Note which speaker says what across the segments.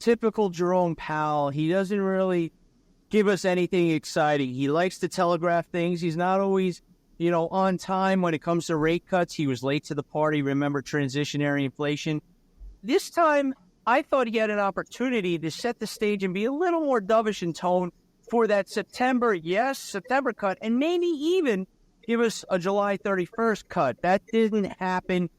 Speaker 1: typical Jerome Powell. He doesn't really give us anything exciting. He likes to telegraph things. He's not always, on time when it comes to rate cuts. He was late to the party. Remember transitionary inflation. This time, I thought he had an opportunity to set the stage and be a little more dovish in tone for that September cut, and maybe even give us a July 31st cut. That didn't happen.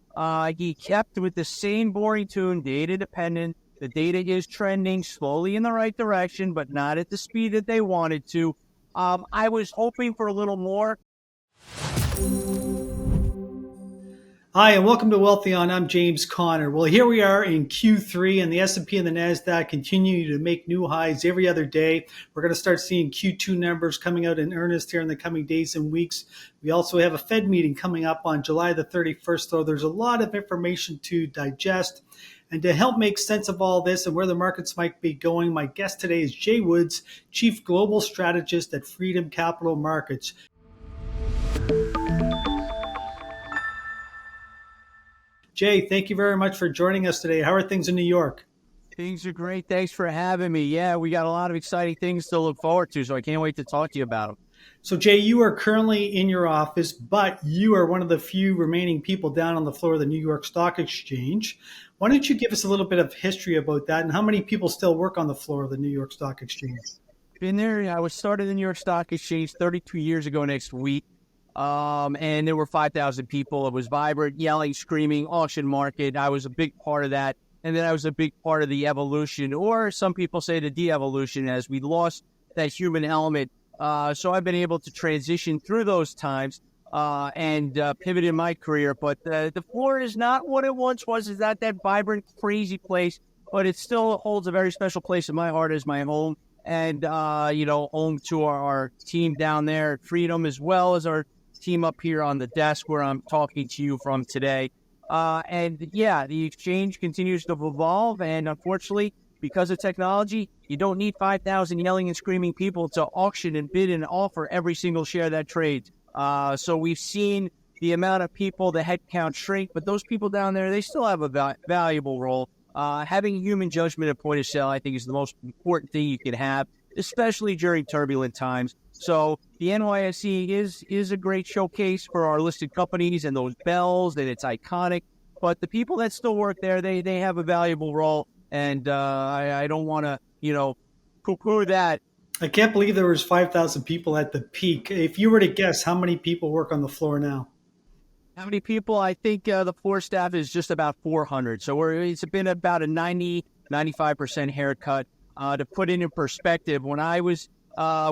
Speaker 1: He kept with the same boring tune, data dependent. The data is trending slowly in the right direction, but not at the speed that they wanted to. I was hoping for a little more.
Speaker 2: Hi, and welcome to Wealthion. I'm James Conner. Well, here we are in Q3, and the S&P and the NASDAQ continue to make new highs every other day. We're going to start seeing Q2 numbers coming out in earnest here in the coming days and weeks. We also have a Fed meeting coming up on July the 31st, so there's a lot of information to digest. And to help make sense of all this and where the markets might be going, my guest today is Jay Woods, Chief Global Strategist at Freedom Capital Markets. Jay, thank you very much for joining us today. How are things in New York?
Speaker 1: Things are great. Thanks for having me. Yeah, we got a lot of exciting things to look forward to, so I can't wait to talk to you about them.
Speaker 2: So, Jay, you are currently in your office, but you are one of the few remaining people down on the floor of the New York Stock Exchange. Why don't you give us a little bit of history about that and how many people still work on the floor of the New York Stock Exchange?
Speaker 1: Been there. I was started in the New York Stock Exchange 32 years ago next week. And there were 5,000 people. It was vibrant, yelling, screaming, auction market. I was a big part of that. And then I was a big part of the evolution, or some people say the de-evolution, as we lost that human element. So I've been able to transition through those times and pivot in my career. But the floor is not what it once was. It's not that vibrant, crazy place, but it still holds a very special place in my heart as my home. And, home to our team down there at Freedom, as well as our team up here on the desk where I'm talking to you from today. The exchange continues to evolve. And unfortunately, because of technology, you don't need 5,000 yelling and screaming people to auction and bid and offer every single share that trades. So we've seen the amount of people, the head count shrink, but those people down there, they still have a valuable role. Having human judgment at point of sale, I think, is the most important thing you can have, especially during turbulent times. So the NYSE is a great showcase for our listed companies and those bells, and it's iconic. But the people that still work there, they have a valuable role, and I don't want to, poo-poo that.
Speaker 2: I can't believe there was 5,000 people at the peak. If you were to guess, how many people work on the floor now?
Speaker 1: How many people? I think the floor staff is just about 400. So it's been about a 95% haircut. To put it in perspective, when I was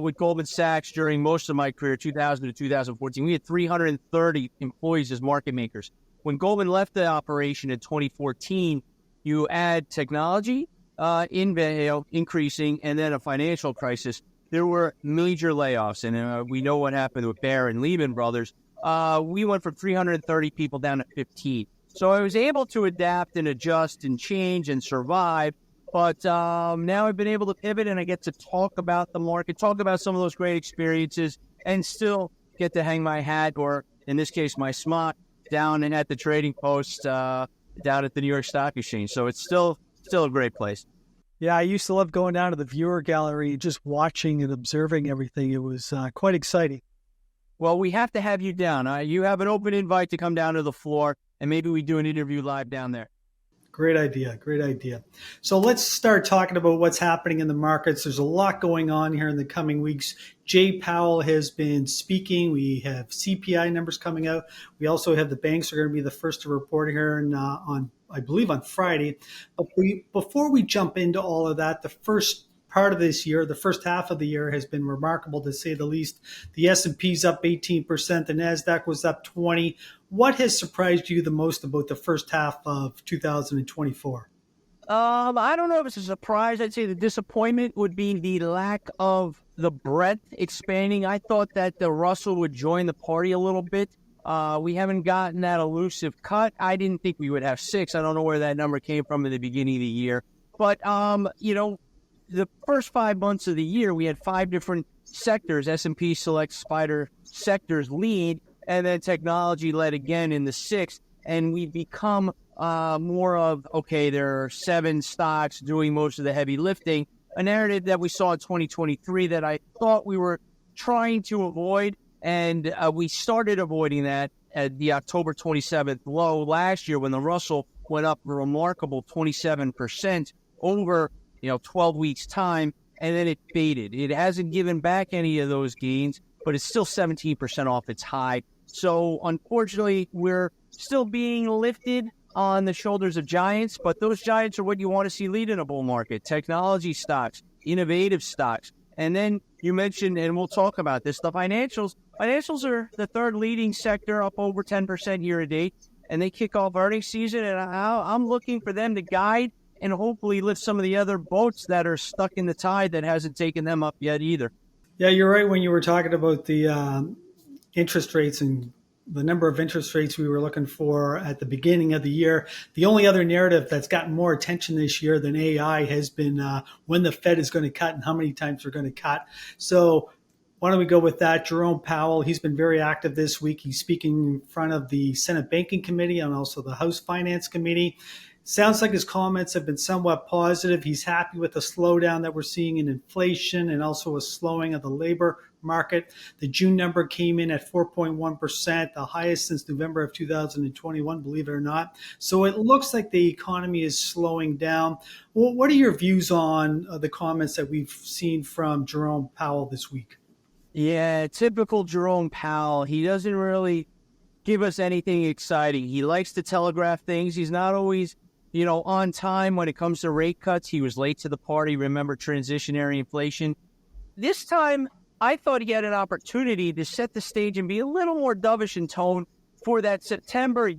Speaker 1: with Goldman Sachs during most of my career, 2000 to 2014, we had 330 employees as market makers. When Goldman left the operation in 2014, you add technology increasing and then a financial crisis. There were major layoffs, and we know what happened with Bear and Lehman Brothers. We went from 330 people down to 15. So I was able to adapt and adjust and change and survive. But now I've been able to pivot, and I get to talk about the market, talk about some of those great experiences, and still get to hang my hat, or in this case, my smock, down and at the trading post down at the New York Stock Exchange. So it's still a great place.
Speaker 3: Yeah, I used to love going down to the viewer gallery, just watching and observing everything. It was quite exciting.
Speaker 1: Well, we have to have you down. You have an open invite to come down to the floor, and maybe we do an interview live down there.
Speaker 2: Great idea. Great idea. So let's start talking about what's happening in the markets. There's a lot going on here in the coming weeks. Jay Powell has been speaking. We have CPI numbers coming out. We also have the banks are going to be the first to report here on Friday. But before we jump into all of that, the first part of this year, the first half of the year, has been remarkable, to say the least. The S&P's up 18%. The NASDAQ was up 20%. What has surprised you the most about the first half of 2024?
Speaker 1: I don't know if it's a surprise. I'd say the disappointment would be the lack of the breadth expanding. I thought that the Russell would join the party a little bit. We haven't gotten that elusive cut. I didn't think we would have 6. I don't know where that number came from in the beginning of the year. But, the first 5 months of the year, we had 5 different sectors. S&P Select Spider sectors lead, and then technology led again in the 6th. And we've become more of, okay, there are 7 stocks doing most of the heavy lifting, a narrative that we saw in 2023 that I thought we were trying to avoid. And we started avoiding that at the October 27th low last year when the Russell went up a remarkable 27% over 12 weeks time, and then it faded. It hasn't given back any of those gains, but it's still 17% off its high. So unfortunately, we're still being lifted on the shoulders of giants, but those giants are what you want to see lead in a bull market. Technology stocks, innovative stocks. And then you mentioned, and we'll talk about this, the financials. Financials are the third leading sector, up over 10% year to date, and they kick off earnings season, and I'm looking for them to guide and hopefully lift some of the other boats that are stuck in the tide that hasn't taken them up yet either.
Speaker 2: Yeah, you're right when you were talking about the interest rates and the number of interest rates we were looking for at the beginning of the year. The only other narrative that's gotten more attention this year than AI has been when the Fed is going to cut and how many times they're going to cut. So why don't we go with that? Jerome Powell, he's been very active this week. He's speaking in front of the Senate Banking Committee and also the House Finance Committee. Sounds like his comments have been somewhat positive. He's happy with the slowdown that we're seeing in inflation and also a slowing of the labor market. The June number came in at 4.1%, the highest since November of 2021, believe it or not. So it looks like the economy is slowing down. Well, what are your views on the comments that we've seen from Jerome Powell this week?
Speaker 1: Yeah, typical Jerome Powell. He doesn't really give us anything exciting. He likes to telegraph things. He's not always on time when it comes to rate cuts. He was late to the party. Remember transitionary inflation. This time, I thought he had an opportunity to set the stage and be a little more dovish in tone for that September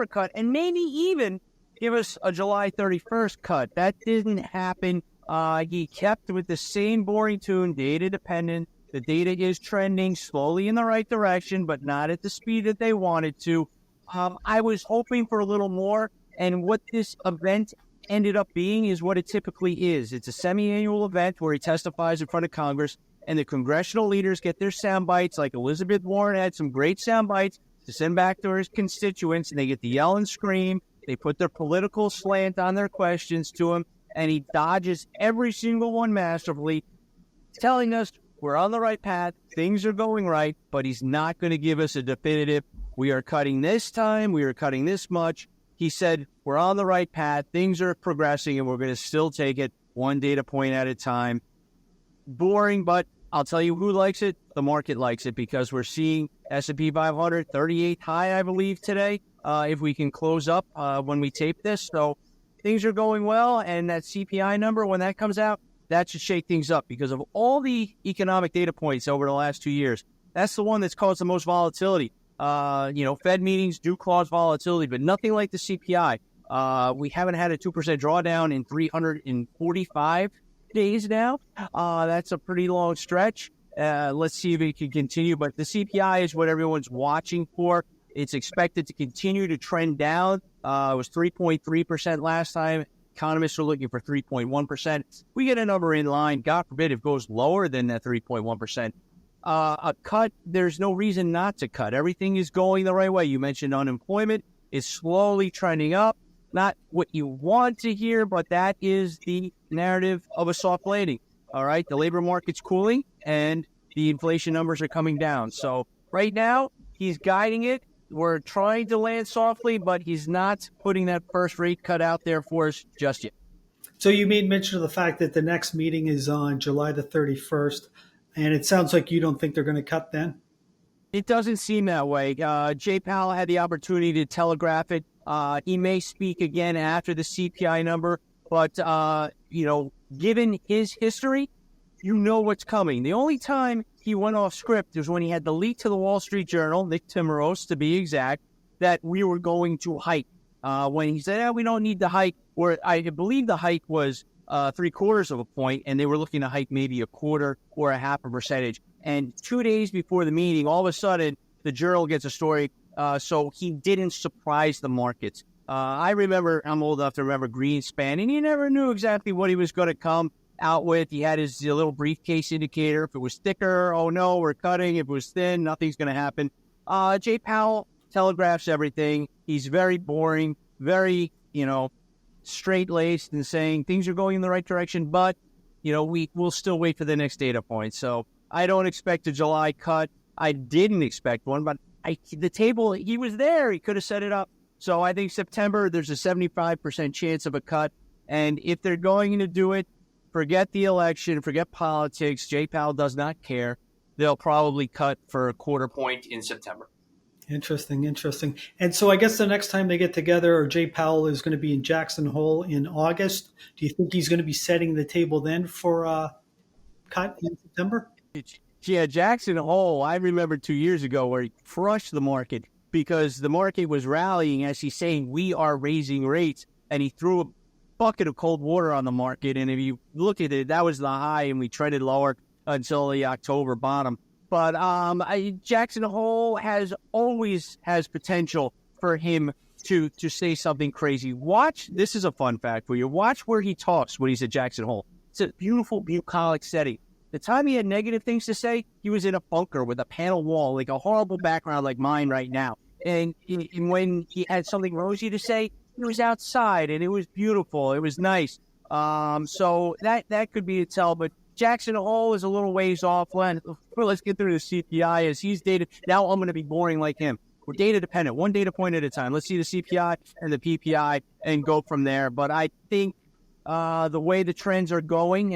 Speaker 1: cut, and maybe even give us a July 31st cut. That didn't happen. He kept with the same boring tune, data dependent. The data is trending slowly in the right direction, but not at the speed that they wanted to. I was hoping for a little more. And what this event ended up being is what it typically is. It's a semi-annual event where he testifies in front of Congress, and the congressional leaders get their sound bites, like Elizabeth Warren had some great sound bites to send back to her constituents, and they get to yell and scream. They put their political slant on their questions to him, and he dodges every single one masterfully, telling us we're on the right path, things are going right, but he's not going to give us a definitive, we are cutting this time, we are cutting this much. He said, we're on the right path, things are progressing, and we're going to still take it one data point at a time. Boring, but I'll tell you who likes it. The market likes it because we're seeing S&P 500, 38 high, I believe, today, if we can close up when we tape this. So things are going well, and that CPI number, when that comes out, that should shake things up because of all the economic data points over the last 2 years. That's the one that's caused the most volatility. Fed meetings do cause volatility, but nothing like the CPI. We haven't had a 2% drawdown in 345 days now. That's a pretty long stretch. Let's see if it can continue. But the CPI is what everyone's watching for. It's expected to continue to trend down. It was 3.3% last time. Economists are looking for 3.1%. We get a number in line. God forbid if it goes lower than that 3.1%. A cut, there's no reason not to cut. Everything is going the right way. You mentioned unemployment is slowly trending up. Not what you want to hear, but that is the narrative of a soft landing. All right, the labor market's cooling, and the inflation numbers are coming down. So right now, he's guiding it. We're trying to land softly, but he's not putting that first rate cut out there for us just yet.
Speaker 2: So you made mention of the fact that the next meeting is on July the 31st. And it sounds like you don't think they're going to cut then?
Speaker 1: It doesn't seem that way. Jay Powell had the opportunity to telegraph it. He may speak again after the CPI number, but, given his history, you know what's coming. The only time he went off script was when he had the leak to the Wall Street Journal, Nick Timiraos to be exact, that we were going to hike. When he said, we don't need to hike, or I believe the hike was 0.75 of a point, and they were looking to hike maybe 1/4 or 0.5 percentage. And 2 days before the meeting, all of a sudden, the Journal gets a story, so he didn't surprise the markets. I remember, I'm old enough to remember Greenspan, and he never knew exactly what he was going to come out with. He had his little briefcase indicator. If it was thicker, oh no, we're cutting. If it was thin, nothing's going to happen. Jay Powell telegraphs everything. He's very boring. very, straight-laced and saying things are going in the right direction, but, we'll still wait for the next data point. So I don't expect a July cut. I didn't expect one, but the table, he was there. He could have set it up. So I think September, there's a 75% chance of a cut. And if they're going to do it, forget the election, forget politics. Jay Powell does not care. They'll probably cut for a quarter point in September.
Speaker 2: Interesting. And so I guess the next time they get together, or Jay Powell is going to be in Jackson Hole in August. Do you think he's going to be setting the table then for a cut in September?
Speaker 1: Yeah, Jackson Hole, I remember 2 years ago where he crushed the market because the market was rallying as he's saying, we are raising rates. And he threw a bucket of cold water on the market. And if you look at it, that was the high, and we trended lower until the October bottom. But Jackson Hole always has potential for him to say something crazy. Watch, this is a fun fact for you. Watch where he talks when he's at Jackson Hole. It's a beautiful, bucolic setting. The time he had negative things to say, he was in a bunker with a panel wall, like a horrible background like mine right now. And when he had something rosy to say, he was outside, and it was beautiful. It was nice. So that could be a tell, but Jackson Hole is a little ways off. Let's get through the CPI as he's dated. Now I'm going to be boring like him. We're data dependent, one data point at a time. Let's see the CPI and the PPI and go from there. But I think the way the trends are going,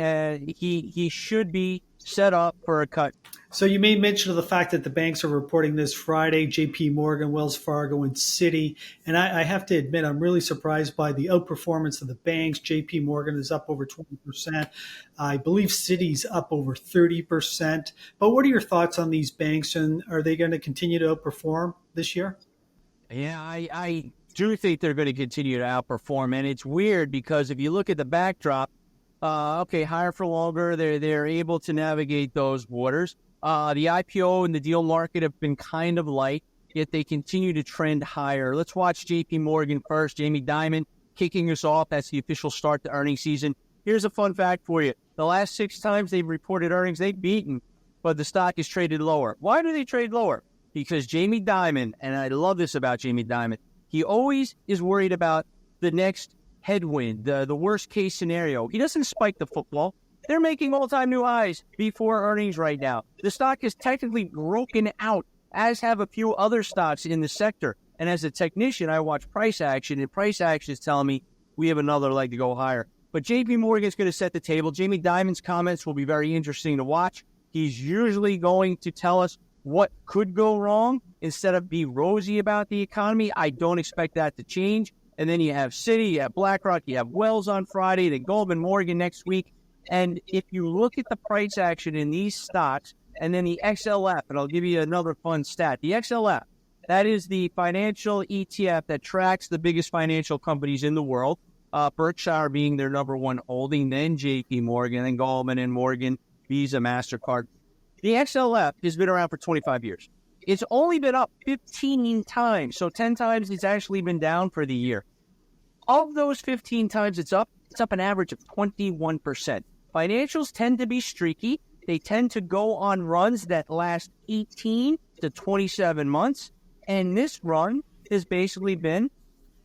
Speaker 1: he should be set up for a cut.
Speaker 2: So you made mention of the fact that the banks are reporting this Friday, JP Morgan, Wells Fargo, and Citi. And I have to admit, I'm really surprised by the outperformance of the banks. JP Morgan is up over 20%. I believe Citi's up over 30%. But what are your thoughts on these banks, and are they going to continue to outperform this year?
Speaker 1: Yeah, I do think they're going to continue to outperform. And it's weird because if you look at the backdrop, higher for longer, they're able to navigate those waters. The IPO and the deal market have been kind of light, yet they continue to trend higher. Let's watch JP Morgan first. Jamie Dimon kicking us off. That's the official start to earnings season. Here's a fun fact for you. The last 6 times they've reported earnings, they've beaten, but the stock is traded lower. Why do they trade lower? Because Jamie Dimon, and I love this about Jamie Dimon, he always is worried about the next headwind, the worst case scenario. He doesn't spike the football. They're making all-time new highs before earnings right now. The stock is technically broken out, as have a few other stocks in the sector. And as a technician, I watch price action, and price action is telling me we have another leg to go higher. But JP Morgan's going to set the table. Jamie Dimon's comments will be very interesting to watch. He's usually going to tell us what could go wrong instead of be rosy about the economy. I don't expect that to change. And then you have Citi, you have BlackRock, you have Wells on Friday, then Goldman Morgan next week. And if you look at the price action in these stocks, and then the XLF, and I'll give you another fun stat. The XLF, that is the financial ETF that tracks the biggest financial companies in the world, Berkshire being their number one holding, then JP Morgan, then Goldman and Morgan, Visa, MasterCard. The XLF has been around for 25 years. It's only been up 15 times, so 10 times it's actually been down for the year. Of those 15 times it's up an average of 21%. Financials tend to be streaky. They tend to go on runs that last 18 to 27 months. And this run has basically been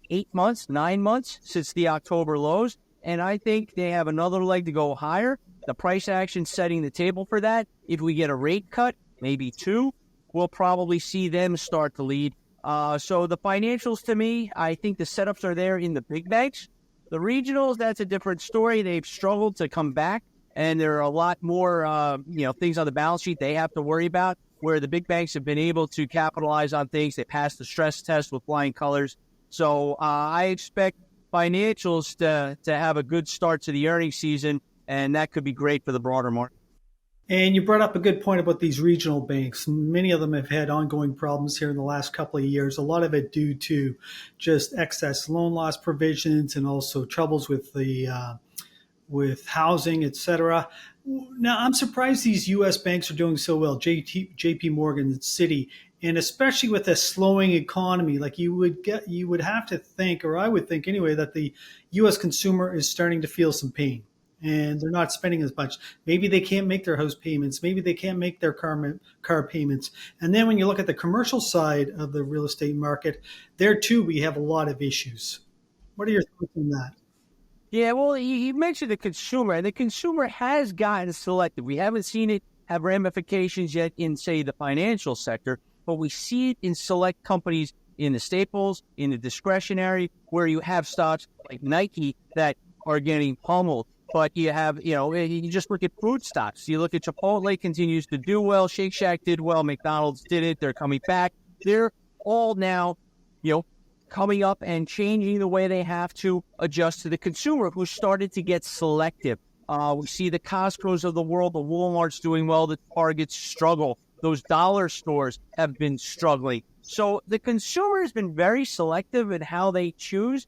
Speaker 1: 8 months, 9 months since the October lows. And I think they have another leg to go higher. The price action setting the table for that. If we get a rate cut, maybe 2, we'll probably see them start to lead. So the financials, to me, I think the setups are there in the big banks. The regionals, that's a different story. They've struggled to come back, and there are a lot more things on the balance sheet they have to worry about, where the big banks have been able to capitalize on things. They passed the stress test with flying colors. So I expect financials to have a good start to the earnings season, and that could be great for the broader market.
Speaker 2: And you brought up a good point about these regional banks. Many of them have had ongoing problems here in the last couple of years. A lot of it due to just excess loan loss provisions and also troubles with the with housing, et cetera. Now, I'm surprised these U.S. banks are doing so well, JP Morgan and Citi, and especially with a slowing economy. Like you would have to think, or I would think anyway, that the U.S. consumer is starting to feel some pain. and they're not spending as much. Maybe they can't make their house payments. Maybe they can't make their car payments. And then when you look at the commercial side of the real estate market, there too we have a lot of issues. What are your thoughts on that?
Speaker 1: Yeah, well, you mentioned the consumer, and the consumer has gotten selective. We haven't seen it have ramifications yet in, say, the financial sector, but we see it in select companies in the staples, in the discretionary, where you have stocks like Nike that are getting pummeled. But you have, you just look at food stocks. You look at Chipotle continues to do well. Shake Shack did well. McDonald's did it. They're coming back. They're all now, coming up and changing the way they have to adjust to the consumer who started to get selective. We see the Costco's of the world, the Walmart's doing well, the Targets struggle. Those dollar stores have been struggling. So the consumer has been very selective in how they choose.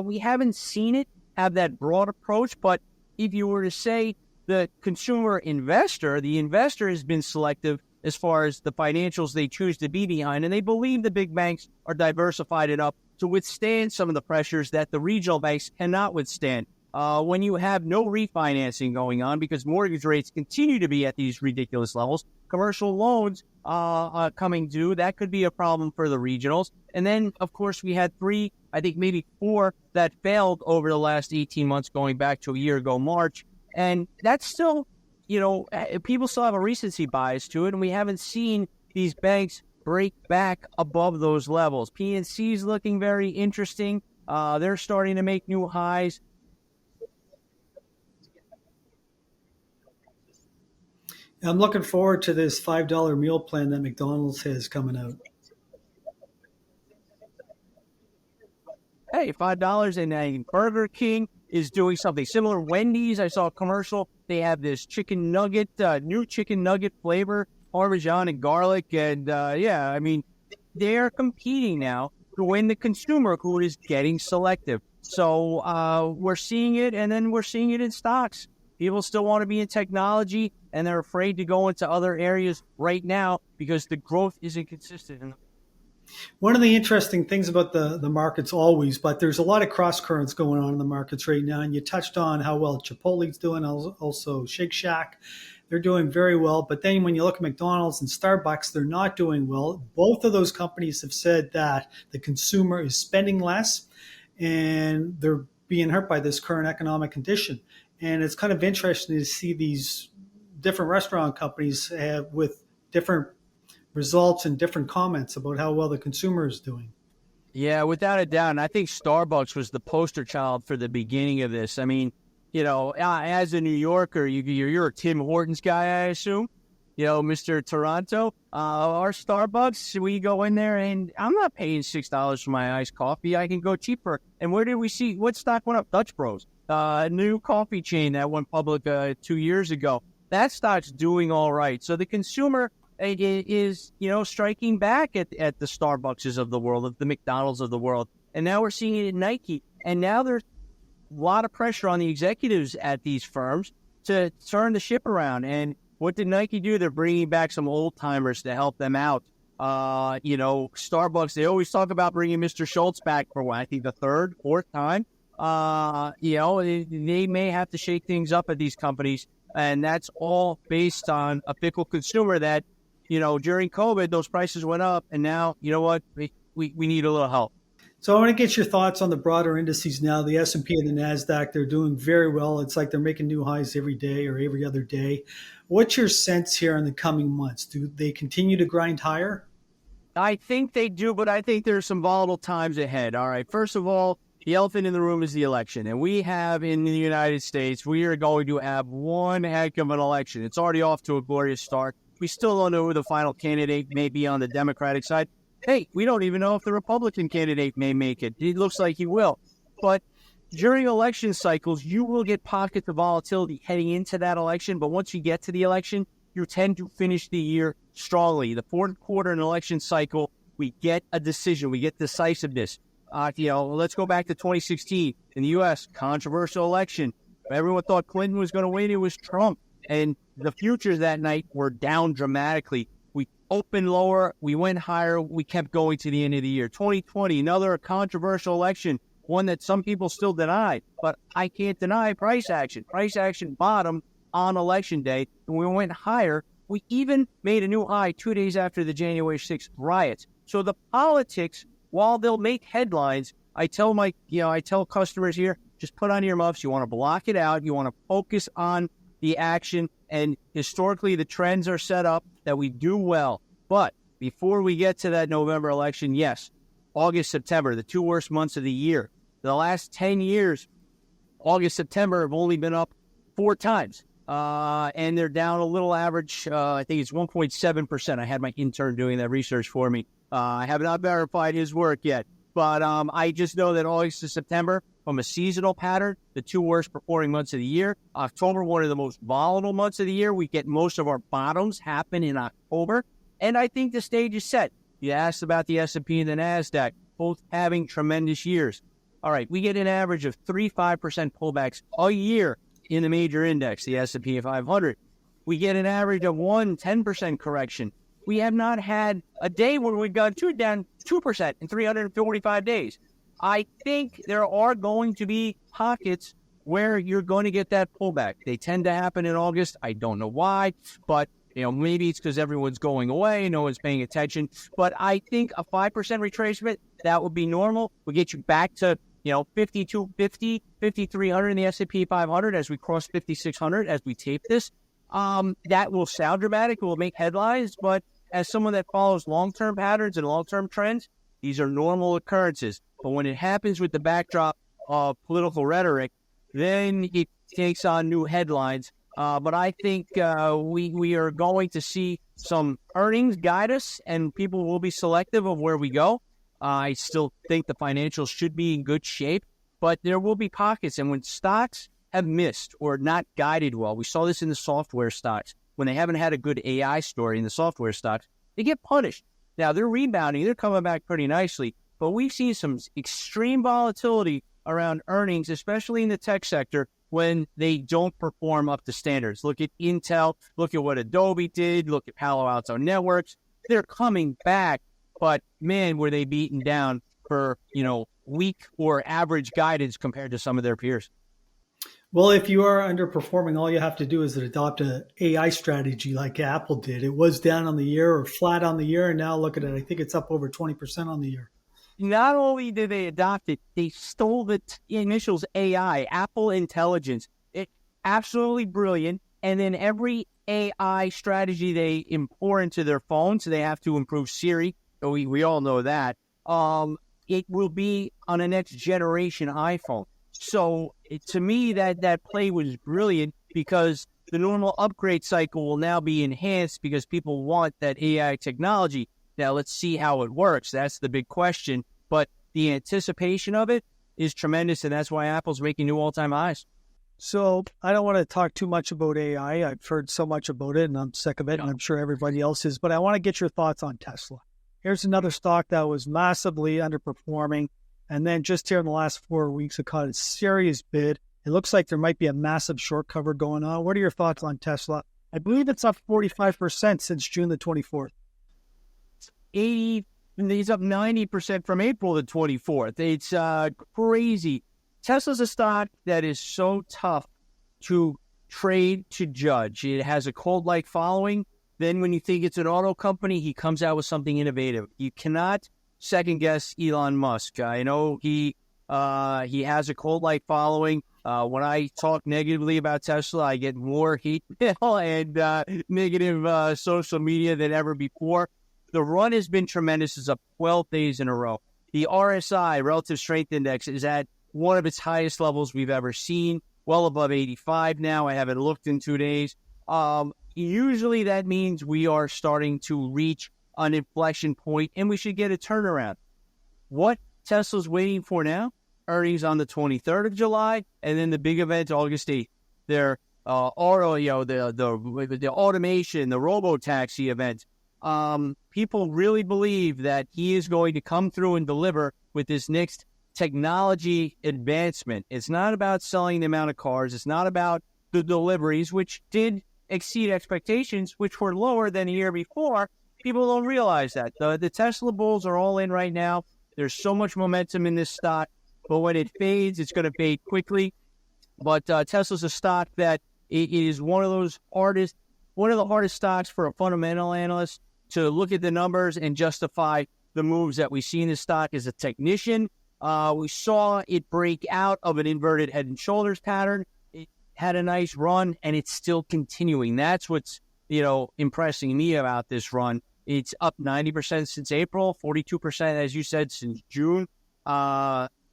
Speaker 1: We haven't seen it have that broad approach, but if you were to say the consumer investor, the investor has been selective as far as the financials they choose to be behind, and they believe the big banks are diversified enough to withstand some of the pressures that the regional banks cannot withstand. When you have no refinancing going on because mortgage rates continue to be at these ridiculous levels, commercial loans coming due, that could be a problem for the regionals. And then, of course, we had 3, I think maybe 4 that failed over the last 18 months going back to a year ago, March. And that's still, people still have a recency bias to it, and we haven't seen these banks break back above those levels. PNC is looking very interesting. They're starting to make new highs.
Speaker 2: I'm looking forward to this $5 meal plan that McDonald's has coming out.
Speaker 1: Hey, $5, and Burger King is doing something similar. Wendy's, I saw a commercial. They have this chicken nugget, new chicken nugget flavor, Parmesan and garlic. And they're competing now to win the consumer who is getting selective. So we're seeing it, and then we're seeing it in stocks. People still want to be in technology, and they're afraid to go into other areas right now because the growth isn't consistent.
Speaker 2: One of the interesting things about the markets always, but there's a lot of cross currents going on in the markets right now. And you touched on how well Chipotle's doing, also Shake Shack. They're doing very well. But then when you look at McDonald's and Starbucks, they're not doing well. Both of those companies have said that the consumer is spending less and they're being hurt by this current economic condition. And it's kind of interesting to see these different restaurant companies with different results and different comments about how well the consumer is doing.
Speaker 1: Yeah, without a doubt. And I think Starbucks was the poster child for the beginning of this. I mean, as a New Yorker, you're a Tim Hortons guy, I assume. Mr. Toronto, our Starbucks, we go in there and I'm not paying $6 for my iced coffee. I can go cheaper. And where did we see what stock went up? Dutch Bros, a new coffee chain that went public 2 years ago. That stock's doing all right. So the consumer is, striking back at the Starbucks of the world, of the McDonald's of the world. And now we're seeing it in Nike. And now there's a lot of pressure on the executives at these firms to turn the ship around. And what did Nike do? They're bringing back some old timers to help them out. Starbucks, they always talk about bringing Mr. Schultz back for, I think, the 3rd, 4th time. They may have to shake things up at these companies. And that's all based on a fickle consumer that, during COVID, those prices went up. And now, you know what? We need a little help.
Speaker 2: So I want to get your thoughts on the broader indices now. The S&P and the NASDAQ, they're doing very well. It's like they're making new highs every day or every other day. What's your sense here in the coming months? Do they continue to grind higher?
Speaker 1: I think they do, but I think there's some volatile times ahead. All right. First of all, the elephant in the room is the election. And we have in the United States, we are going to have one heck of an election. It's already off to a glorious start. We still don't know who the final candidate may be on the Democratic side. Hey, we don't even know if the Republican candidate may make it. It looks like he will. But during election cycles, you will get pockets of volatility heading into that election. But once you get to the election, you tend to finish the year strongly. The 4th quarter in an election cycle, we get a decision. We get decisiveness. Let's go back to 2016 in the U.S., controversial election. Everyone thought Clinton was going to win. It was Trump. And the futures that night were down dramatically. We opened lower. We went higher. We kept going to the end of the year. 2020, another controversial election. one that some people still deny, but I can't deny price action. Price action bottomed on election day, and we went higher. We even made a new high 2 days after the January 6th riots. So the politics, while they'll make headlines, I tell customers here, just put on earmuffs. You want to block it out. You want to focus on the action. And historically, the trends are set up that we do well. But before we get to that November election, yes, August, September, the 2 worst months of the year. The last 10 years, August, September have only been up 4 times. And they're down a little average. I think it's 1.7%. I had my intern doing that research for me. I have not verified his work yet. But I just know that August to September, from a seasonal pattern, the 2 worst performing months of the year. October, one of the most volatile months of the year. We get most of our bottoms happen in October. And I think the stage is set. You asked about the S&P and the NASDAQ, both having tremendous years. All right, we get an average of 3-5% pullbacks a year in the major index, the S&P 500. We get an average of 10% correction. We have not had a day where we've gone down 2% in 345 days. I think there are going to be pockets where you're going to get that pullback. They tend to happen in August. I don't know why, but maybe it's because everyone's going away, no one's paying attention. But I think a 5% retracement, that would be normal. We'll get you back to 5250, 5300 in the S&P 500 as we cross 5600 as we tape this. That will sound dramatic, it will make headlines, but as someone that follows long-term patterns and long-term trends, these are normal occurrences. But when it happens with the backdrop of political rhetoric, then it takes on new headlines. But I think we are going to see some earnings guide us, and people will be selective of where we go. I still think the financials should be in good shape, but there will be pockets. And when stocks have missed or not guided well, we saw this in the software stocks. When they haven't had a good AI story in the software stocks, they get punished. Now, they're rebounding. They're coming back pretty nicely. But we've seen some extreme volatility around earnings, especially in the tech sector, when they don't perform up to standards. Look at Intel. Look at what Adobe did. Look at Palo Alto Networks. They're coming back. But, man, were they beaten down for, weak or average guidance compared to some of their peers.
Speaker 2: Well, if you are underperforming, all you have to do is adopt an AI strategy like Apple did. It was down on the year or flat on the year, and now look at it. I think it's up over 20% on the year.
Speaker 1: Not only did they adopt it, they stole the initials AI, Apple Intelligence. It absolutely brilliant. And then every AI strategy they pour into their phones, so they have to improve Siri. We all know that. It will be on a next generation iPhone. So to me, that play was brilliant because the normal upgrade cycle will now be enhanced because people want that AI technology. Now, let's see how it works. That's the big question. But the anticipation of it is tremendous, and that's why Apple's making new all-time highs.
Speaker 3: So I don't want to talk too much about AI. I've heard so much about it, and I'm sick of it, and I'm sure everybody else is. But I want to get your thoughts on Tesla. Here's another stock that was massively underperforming. And then just here in the last 4 weeks, it caught a serious bid. It looks like there might be a massive short cover going on. What are your thoughts on Tesla? I believe it's up 45% since June the 24th.
Speaker 1: It's up 90% from April the 24th. It's crazy. Tesla's a stock that is so tough to trade, to judge. It has a cult-like following. Then when you think it's an auto company, he comes out with something innovative. You cannot second-guess Elon Musk. I know he has a cult-like following. When I talk negatively about Tesla, I get more hate mail and negative social media than ever before. The run has been tremendous. It's up 12 days in a row. The RSI, Relative Strength Index, is at one of its highest levels we've ever seen, well above 85 now. I haven't looked in 2 days. Usually that means we are starting to reach an inflection point and we should get a turnaround. What Tesla's waiting for now? Earnings on the 23rd of July, and then the big event August 8th. Their the automation, the robo-taxi event. People really believe that he is going to come through and deliver with this next technology advancement. It's not about selling the amount of cars. It's not about the deliveries, which did exceed expectations, which were lower than a year before. People don't realize that. The Tesla bulls are all in right now. There's so much momentum in this stock, but when it fades, it's going to fade quickly. But Tesla's a stock that it is one of the hardest stocks for a fundamental analyst to look at the numbers and justify the moves that we see in this stock. As a technician, we saw it break out of an inverted head and shoulders pattern. It had a nice run, and it's still continuing. That's what's impressing me about this run. It's up 90% since April, 42%, as you said, since June.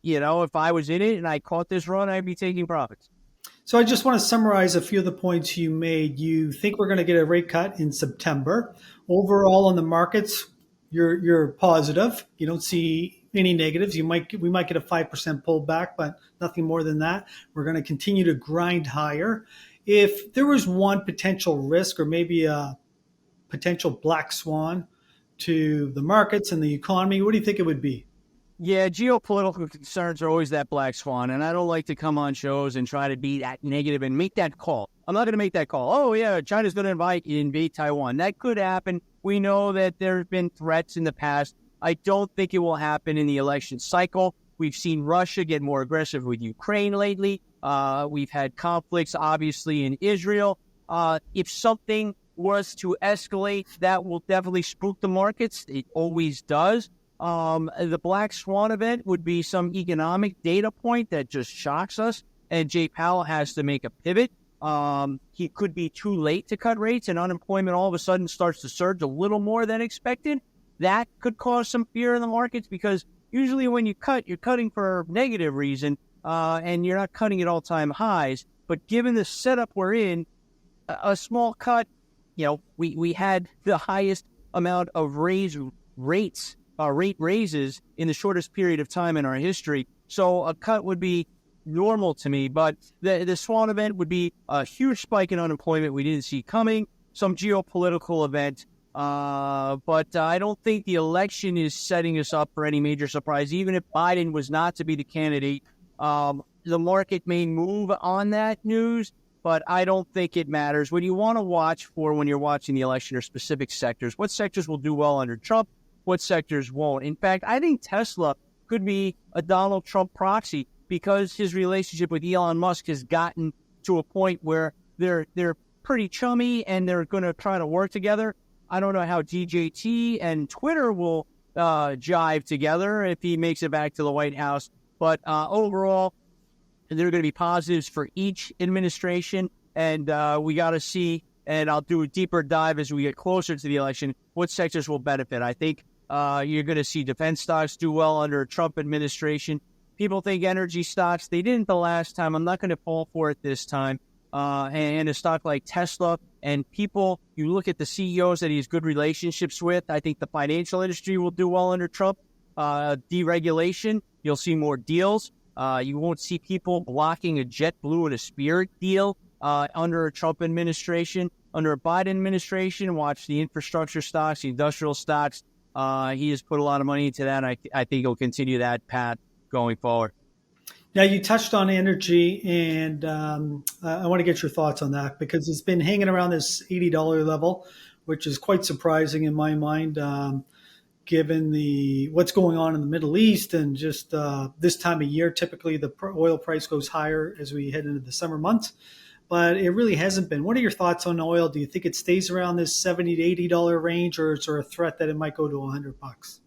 Speaker 1: If I was in it and I caught this run, I'd be taking profits.
Speaker 2: So I just want to summarize a few of the points you made. You think we're going to get a rate cut in September. Overall on the markets, you're positive. You don't see any negatives. We might get a 5% pullback, but nothing more than that. We're going to continue to grind higher. If there was one potential risk or maybe a potential black swan to the markets and the economy, what do you think it would be?
Speaker 1: Yeah, geopolitical concerns are always that black swan, and I don't like to come on shows and try to be that negative and make that call. I'm not going to make that call. Oh, yeah, China's going to invade Taiwan. That could happen. We know that there have been threats in the past. I don't think it will happen in the election cycle. We've seen Russia get more aggressive with Ukraine lately. We've had conflicts, obviously, in Israel. If something was to escalate, that will definitely spook the markets. It always does. The black swan event would be some economic data point that just shocks us, and Jay Powell has to make a pivot. He could be too late to cut rates, and unemployment all of a sudden starts to surge a little more than expected. That could cause some fear in the markets, because usually when you cut, you're cutting for a negative reason, and you're not cutting at all-time highs. But given the setup we're in, a small cut, we had the highest amount of rate raises in the shortest period of time in our history. So a cut would be normal to me, but the swan event would be a huge spike in unemployment we didn't see coming, some geopolitical event. But I don't think the election is setting us up for any major surprise. Even if Biden was not to be the candidate, the market may move on that news, but I don't think it matters. What you want to watch for when you're watching the election are specific sectors. What sectors will do well under Trump? What sectors won't? In fact, I think Tesla could be a Donald Trump proxy, because his relationship with Elon Musk has gotten to a point where they're pretty chummy and they're going to try to work together. I don't know how DJT and Twitter will jive together if he makes it back to the White House. But overall, there are going to be positives for each administration, and we got to see, and I'll do a deeper dive as we get closer to the election, what sectors will benefit. I think you're going to see defense stocks do well under a Trump administration. People think energy stocks, they didn't the last time. I'm not going to fall for it this time. And a stock like Tesla, and people, you look at the CEOs that he has good relationships with. I think the financial industry will do well under Trump. Deregulation, you'll see more deals. You won't see people blocking a JetBlue and a Spirit deal under a Trump administration. Under a Biden administration, watch the infrastructure stocks, the industrial stocks. He has put a lot of money into that. I think he'll continue that path going forward.
Speaker 2: Now, you touched on energy, and I want to get your thoughts on that, because it's been hanging around this $80 level, which is quite surprising in my mind, given what's going on in the Middle East, and just this time of year, typically the oil price goes higher as we head into the summer months, but it really hasn't been. What are your thoughts on oil? Do you think it stays around this $70 to $80 range, or is there a threat that it might go to $100?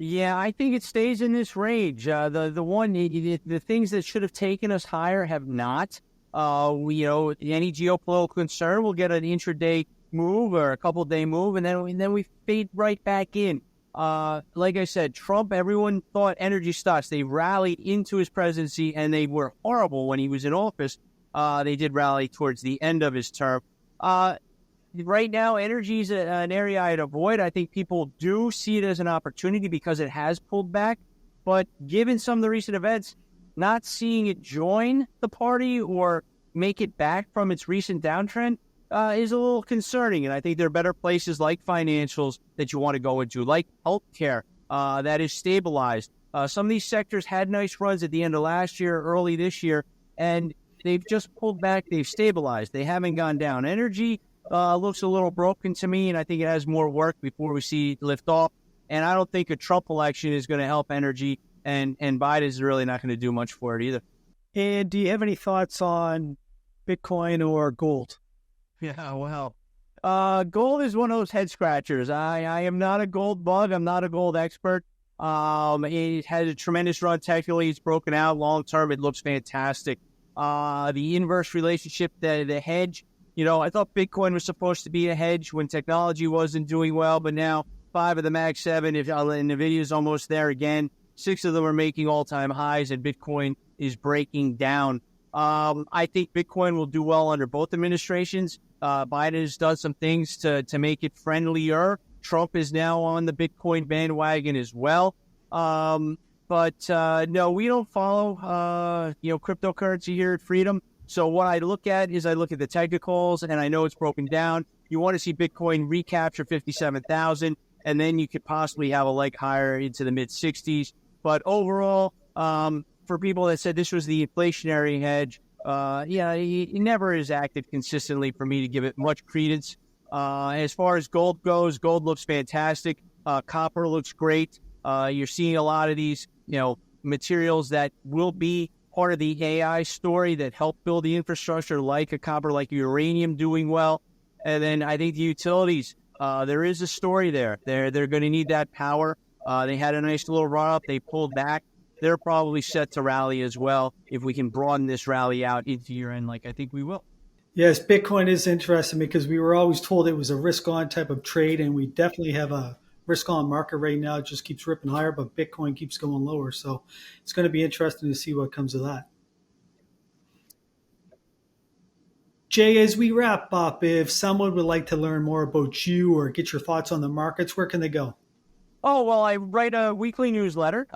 Speaker 1: Yeah, I think it stays in this range. The things that should have taken us higher have not. Any geopolitical concern will get an intraday move or a couple day move, and then we fade right back in. Like I said, Trump, everyone thought energy stocks, they rallied into his presidency, and they were horrible when he was in office. They did rally towards the end of his term. Right now, energy is an area I'd avoid. I think people do see it as an opportunity because it has pulled back. But given some of the recent events, not seeing it join the party or make it back from its recent downtrend is a little concerning. And I think there are better places like financials that you want to go into, like healthcare that is stabilized. Some of these sectors had nice runs at the end of last year, early this year, and they've just pulled back. They've stabilized. They haven't gone down. Energy looks a little broken to me, and I think it has more work before we see it lift off. And I don't think a Trump election is going to help energy. and Biden is really not going to do much for it either.
Speaker 3: And do you have any thoughts on Bitcoin or gold?
Speaker 1: Yeah, well, gold is one of those head scratchers. I am not a gold bug. I'm not a gold expert. It has a tremendous run technically. It's broken out long term. It looks fantastic. The inverse relationship, the hedge, I thought Bitcoin was supposed to be a hedge when technology wasn't doing well, but now 5 of the Mag 7, if NVIDIA's almost there again, 6 of them are making all-time highs, and Bitcoin is breaking down. I think Bitcoin will do well under both administrations. Biden has done some things to make it friendlier. Trump is now on the Bitcoin bandwagon as well. But no, we don't follow, cryptocurrency here at Freedom. So what I look at is I look at the technicals, and I know it's broken down. You want to see Bitcoin recapture 57,000, and then you could possibly have a leg higher into the mid-60s. But overall, for people that said this was the inflationary hedge, it never is acted consistently for me to give it much credence. As far as gold goes, gold looks fantastic. Copper looks great. You're seeing a lot of these, materials that will be part of the AI story that help build the infrastructure, like a copper, like uranium doing well. And then I think the utilities, there is a story there. They're going to need that power. They had a nice little run up. They pulled back. They're probably set to rally as well if we can broaden this rally out into year end, like I think we will.
Speaker 2: Yes, Bitcoin is interesting because we were always told it was a risk-on type of trade, and we definitely have a risk-on market right now. It just keeps ripping higher, but Bitcoin keeps going lower. So it's going to be interesting to see what comes of that. Jay, as we wrap up, if someone would like to learn more about you or get your thoughts on the markets, where can they go?
Speaker 1: Oh, well, I write a weekly newsletter.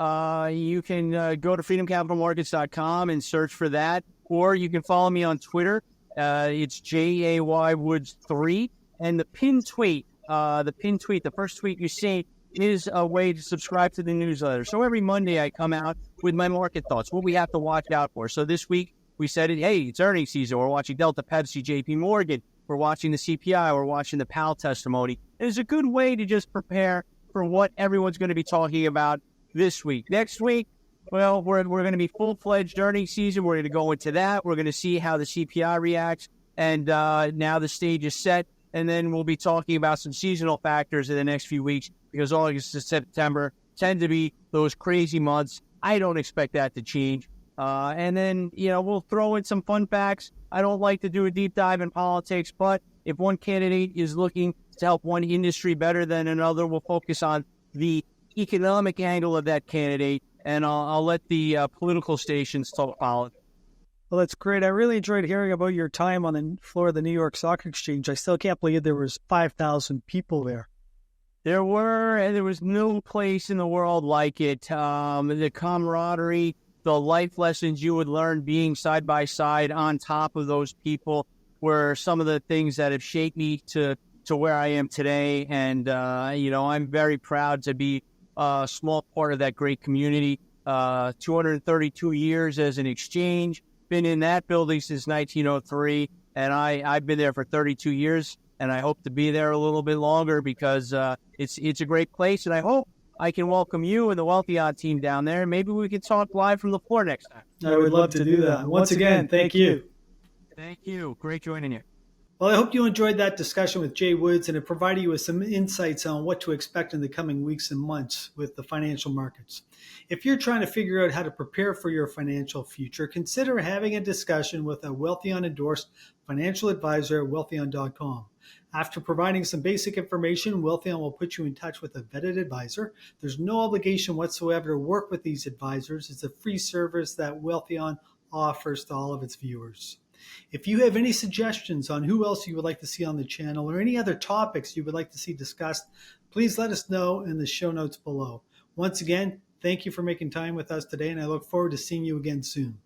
Speaker 1: You can go to freedomcapitalmarkets.com and search for that, or you can follow me on Twitter. It's JayWoods3, and the pinned tweet, the first tweet you see is a way to subscribe to the newsletter. So every Monday I come out with my market thoughts, what we have to watch out for. So this week we said, hey, it's earnings season. We're watching Delta, Pepsi, JP Morgan. We're watching the CPI. We're watching the Powell testimony. It's a good way to just prepare for what everyone's going to be talking about this week. Next week, well, we're going to be full-fledged earnings season. We're going to go into that. We're going to see how the CPI reacts. And now the stage is set. And then we'll be talking about some seasonal factors in the next few weeks because August and September tend to be those crazy months. I don't expect that to change. And then, we'll throw in some fun facts. I don't like to do a deep dive in politics, but if one candidate is looking to help one industry better than another, we'll focus on the economic angle of that candidate. And I'll let the political stations talk politics.
Speaker 3: Well, that's great. I really enjoyed hearing about your time on the floor of the New York Stock Exchange. I still can't believe there was 5,000 people there.
Speaker 1: There were, and there was no place in the world like it. The camaraderie, the life lessons you would learn being side by side on top of those people were some of the things that have shaped me to where I am today. And, I'm very proud to be a small part of that great community. 232 years as an exchange, been in that building since 1903, and I've been there for 32 years, and I hope to be there a little bit longer because it's a great place, and I hope I can welcome you and the Wealthion team down there. Maybe we can talk live from the floor next time.
Speaker 2: I would love to do that. Once again, thank you.
Speaker 1: Thank you. Great joining you.
Speaker 2: Well, I hope you enjoyed that discussion with Jay Woods, and it provided you with some insights on what to expect in the coming weeks and months with the financial markets. If you're trying to figure out how to prepare for your financial future, consider having a discussion with a Wealthion-endorsed financial advisor at Wealthion.com. After providing some basic information, Wealthion will put you in touch with a vetted advisor. There's no obligation whatsoever to work with these advisors. It's a free service that Wealthion offers to all of its viewers. If you have any suggestions on who else you would like to see on the channel or any other topics you would like to see discussed, please let us know in the show notes below. Once again, thank you for making time with us today, and I look forward to seeing you again soon.